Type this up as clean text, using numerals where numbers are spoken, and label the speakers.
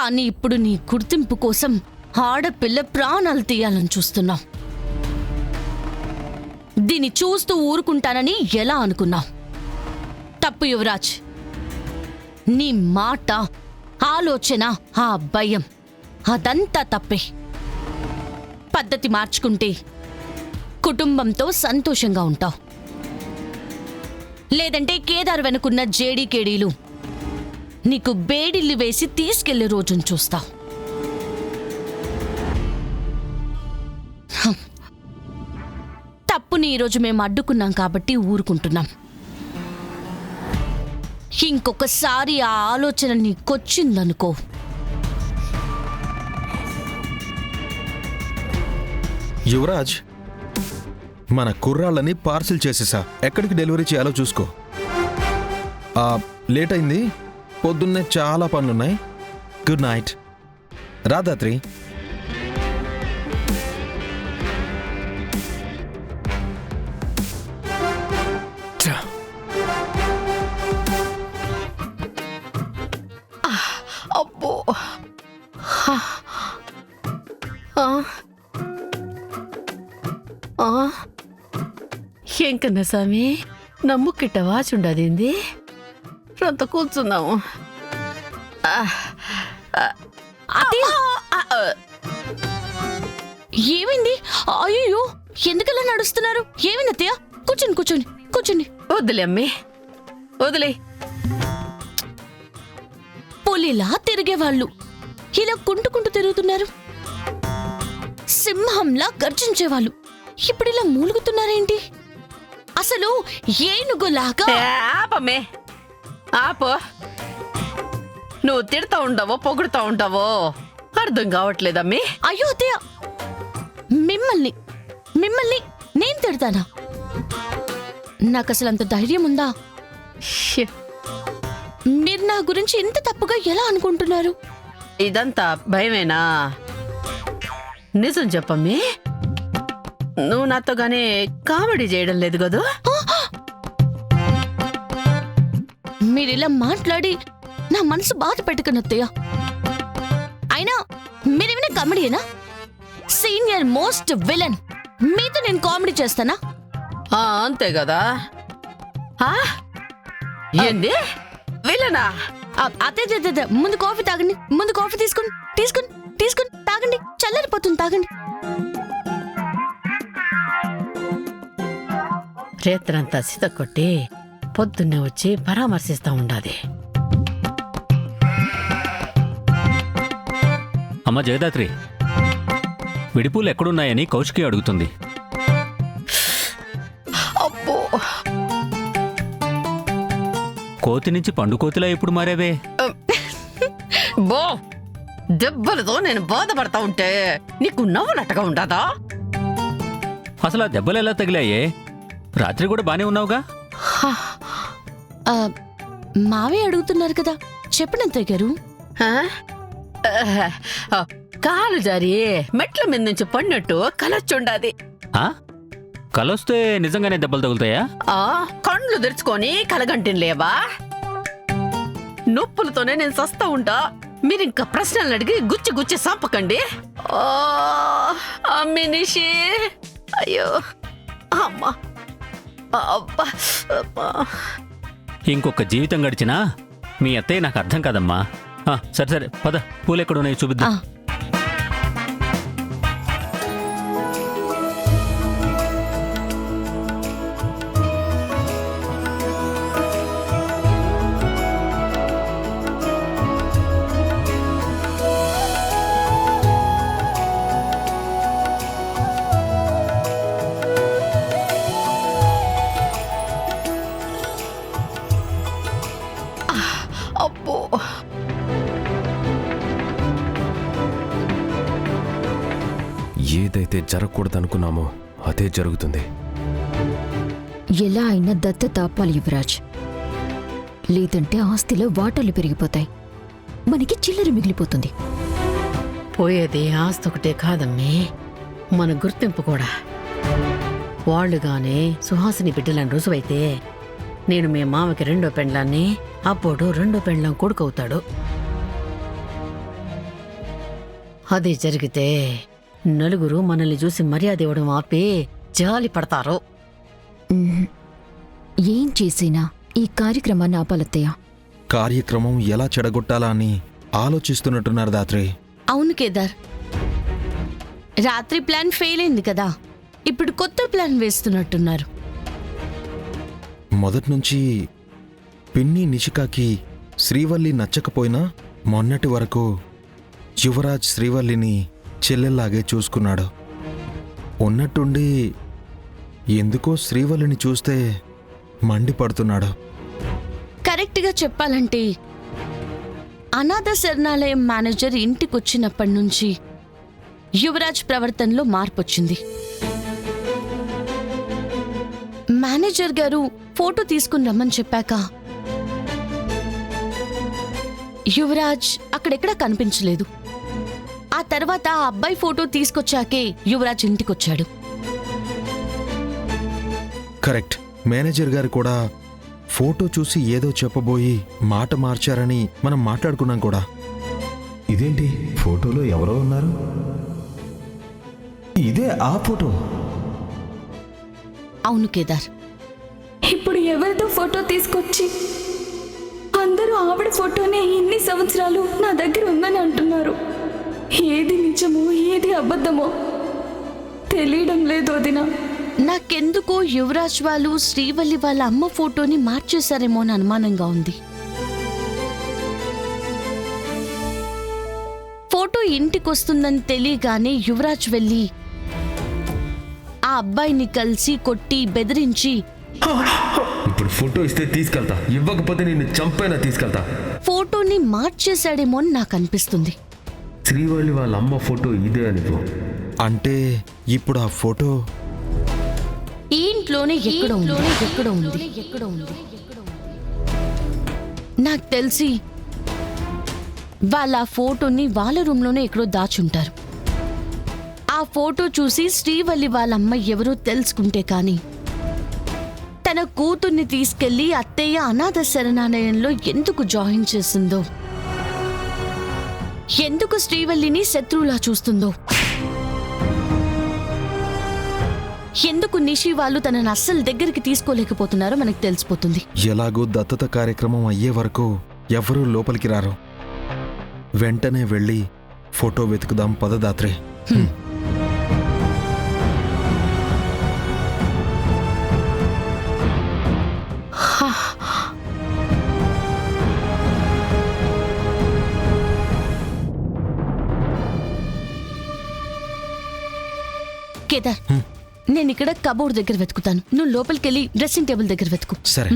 Speaker 1: కానీ ఇప్పుడు నీ గుర్తింపు కోసం ఆడపిల్ల ప్రాణాలు తీయాలని చూస్తున్నావు. దీన్ని చూస్తూ ఊరుకుంటానని ఎలా అనుకున్నావు? తప్పు యువరాజ్. నీ మాట, ఆలోచన, ఆ భయం అదంతా తప్పే. పద్ధతి మార్చుకుంటే కుటుంబంతో సంతోషంగా ఉంటావు. లేదంటే కేదార్ వెనుకున్న జేడీకేడీలు నీకు బేడిల్లు వేసి తీసుకెళ్లే రోజును చూస్తావు. తప్పుని ఈరోజు మేము అడ్డుకున్నాం కాబట్టి ఊరుకుంటున్నాం. ఇంకొకసారి ఆ ఆలోచన నీకొచ్చిందనుకో,
Speaker 2: యువరాజ్, మన కుర్రాళ్ళని పార్సిల్ చేసేసా. ఎక్కడికి డెలివరీ చేయాలో చూసుకో. లేట్ అయింది, పొద్దున్నే చాలా పనులున్నాయి. Good night. రాధాత్రి.
Speaker 3: అబ్బో, ఏం కన్నా స్వామి, నమ్ముకిట్ట వాచుండదేంది? రంత కూర్చుందాము.
Speaker 1: ఏమైంది? అయ్యో, ఎందుకలా నడుస్తున్నారు? ఏమైంది అత్తయ్య? కూర్చోండి కూర్చోండి కూర్చోండి.
Speaker 3: వదిలే అమ్మే, వదిలే.
Speaker 1: పులిలా తిరిగేవాళ్ళు ఇలా కుంటుకుంటూ తిరుగుతున్నారు. సింహంలా గర్జించేవాళ్ళు ఇప్పుడు ఇలా మూలుగుతున్నారేంటి? అసలు ఏనుగులాగా.
Speaker 3: ఆపమ్మే, ఆపో. నువ్వు తిడతా ఉండవో పొగుడుతా ఉంటావో అర్థం కావట్లేదమ్మే.
Speaker 1: అయ్యో అత్తయ్య, మిమ్మల్ని మిమ్మల్ని నేను తిడతానా? నాకు అసలు అంత ధైర్యం ఉందా? మీరు నా గురించి ఇంత తప్పుగా ఎలా అనుకుంటున్నారు?
Speaker 3: ఇదంతా భయమేనా? నిజం చెప్పమ్మే, నువ్వు నాతోగానే కామెడీ చేయడం లేదు కదా?
Speaker 1: మీరిలా మాట్లాడి నా మనసు బాధ పెట్టుకున్నత్తయ్య. అయినా మీరేమైనా కామెడీయేనా? సీనియర్ మోస్ట్ విలన్ మీతో నేను కామెడీ చేస్తానా?
Speaker 3: అంతే కదా. ఏంది విలనా?
Speaker 1: అదే ముందు కాఫీ తాగండి. ముందు కాఫీ తీసుకుని తీసుకుని తీసుకుని తాగండి. చల్లరిపోతుంది, తాగండి.
Speaker 3: రేత్రంతా సిత కొట్టి పొద్దున్నే వచ్చి పరామర్శిస్తా ఉండాది.
Speaker 4: అమ్మ జగదాత్రి, విడిపూలు ఎక్కడున్నాయని కౌశికి అడుగుతుంది.
Speaker 3: అబ్బో,
Speaker 4: కోతి నుంచి పండు కోతిలా ఎప్పుడు మారావే?
Speaker 3: బో, దెబ్బలతో నేను బాధపడతా ఉంటే నీకు నవ్వునట్టుగా ఉండదా?
Speaker 4: అసలు ఆ దెబ్బలు ఎలా తగిలాయే? రాత్రి కూడా బానే ఉన్నావుగా?
Speaker 1: మావే అడుగుతున్నారు కదా, చెప్పనంతయ్య గారు.
Speaker 3: కాలు జారి మెట్ల మీద నుంచి పడినట్టు కలొచ్చుండాది.
Speaker 4: కలొస్తే నిజంగానే దెబ్బలు తగులుతాయా?
Speaker 3: కండ్లు తెరుచుకొని కలగంటిని లేవా? నొప్పులతోనే నేను సస్తా ఉంటా. మీరింకా ప్రశ్నలు అడిగి గుచ్చి గుచ్చి సంపకండి. అమ్మినిషి, అయ్యో అమ్మా, అబ్బా.
Speaker 4: ఇంకొక జీవితం గడిచినా మీ అత్తయ్య నాకు అర్థం కాదమ్మా. సరే సరే పద, పూలు ఎక్కడున్నాయి చూపిద్దాం.
Speaker 3: అబ్బో,
Speaker 2: ఏదైతే జరగకూడదనుకున్నామో అదే జరుగుతుంది.
Speaker 5: ఎలా అయినా దత్తత ఆపాలి యువరాజ్, లేదంటే ఆస్తిలో వాటాలు పెరిగిపోతాయి, మనకి చిల్లర మిగిలిపోతుంది.
Speaker 3: పోయేది ఆస్తి ఒకటే కాదమ్మే, మన గుర్తింపు కూడా. వాళ్ళుగానే సుహాసిని బిడ్డలని రుజువైతే నేను మీ మామకి రెండో పెండ్లాన్ని, అప్పుడు రెండో పెండ్లం కొడుకవుతాడు. అది జరిగితే నలుగురు మనల్ని చూసి మర్యాద ఇవ్వడం ఆపి జాలి పడతారు.
Speaker 5: మ్మ్. ఏం చేసినా ఈ కార్యక్రమాన్ని ఆపాలత్తయ్య.
Speaker 2: కార్యక్రమం ఎలా చెడగొట్టాలా అని ఆలోచిస్తున్నట్టున్నారు దాత్రి.
Speaker 1: అవును కేదార్, రాత్రి ప్లాన్ ఫెయిల్ అయింది కదా, ఇప్పుడు కొత్త ప్లాన్ వేస్తున్నట్టున్నారు.
Speaker 2: మొదట్నుంచి పిన్ని నిషికాకి శ్రీవల్లి నచ్చకపోయినా మొన్నటి వరకు యువరాజ్ శ్రీవల్లిని చెల్లెల్లాగే చూసుకున్నాడు. ఉన్నట్టుండి ఎందుకో శ్రీవల్లిని చూస్తే మండిపడుతున్నాడు.
Speaker 1: కరెక్ట్గా చెప్పాలంటే అనాథ శరణాలయం మేనేజర్ ఇంటికొచ్చినప్పటి నుంచి యువరాజ్ ప్రవర్తనలో మార్పొచ్చింది. మేనేజర్ గారు ఫోటో తీసుకుని రమ్మని చెప్పాక యువరాజ్ అక్కడెక్కడా కనిపించలేదు. ఆ తర్వాత ఆ అబ్బాయి ఫోటో తీసుకొచ్చాకే యువరాజ్ ఇంటికొచ్చాడు.
Speaker 2: కరెక్ట్. మేనేజర్ గారు కూడా ఫోటో చూసి ఏదో చెప్పబోయి మాట మార్చారని మనం మాట్లాడుకున్నాం కూడా.
Speaker 6: ఇదేంటి ఫోటోలో ఎవరో ఉన్నారు? ఇదే ఆ ఫోటో.
Speaker 1: అవును కేదార్,
Speaker 7: ఇప్పుడు ఎవరితో ఫోటో తీసుకొచ్చి అందరూ ఆవిడ ఫోటోనే ఇన్ని సంవత్సరాలు నా దగ్గర ఉందని అంటున్నారు. ఏది నిజమో ఏది అబద్ధమో తెలియడం లేదు వదినా.
Speaker 1: నాకెందుకో యువరాజ్ వాళ్ళు శ్రీవల్లి వాళ్ళ అమ్మ ఫోటోని మార్చేశారేమో అని అనుమానంగా ఉంది. ఫోటో ఇంటికొస్తుందని తెలియగానే యువరాజ్ వెళ్ళి ఆ అబ్బాయిని కలిసి కొట్టి బెదిరించి
Speaker 6: ఇప్పుడు ఫోటో ఇస్తే తీసుకెళ్తా, ఇవ్వకపోతే నిన్ను చంపైనా తీసుకెళ్తా.
Speaker 1: ఫోటోని మార్చేశాడేమో అని నాకు అనిపిస్తుంది.
Speaker 6: శ్రీవల్లి వాళ్ళ అమ్మ ఫోటో ఇదే అనుకో.
Speaker 2: అంటే ఇప్పుడు ఆ ఫోటో
Speaker 1: ఈ ఇంట్లోనే ఎక్కడో ఉంది. నాకు తెలిసి వాళ్ళ ఆ ఫోటోని వాళ్ళ రూమ్లోనే ఎక్కడో దాచుంటారు. ఆ ఫోటో చూసి శ్రీవల్లి వాళ్ళమ్మ ఎవరో తెలుసుకుంటే కాని తన కూతుర్ని తీసుకెళ్లి అత్తయ్య అనాథ శరణాలయంలో ఎందుకు జాయిన్ చేసిందో, ఎందుకు శ్రీవల్లిని శత్రువులా చూస్తుందో, ఎందుకు నిషి వాళ్ళు తనను అస్సలు దగ్గరికి తీసుకోలేకపోతున్నారో మనకు తెలిసిపోతుంది.
Speaker 2: ఎలాగూ దత్తత కార్యక్రమం అయ్యే వరకు ఎవరూ లోపలికి రారు. వెంటనే వెళ్ళి ఫోటో వెతుకుదాం పదదాత్రే.
Speaker 1: కేదార్, నేను ఇక్కడ కబోర్డ్ దగ్గర వెతుకుతాను, నువ్వు లోపలికెళ్ళి డ్రెస్సింగ్ టేబుల్ దగ్గర వెతుకు.
Speaker 2: సరే.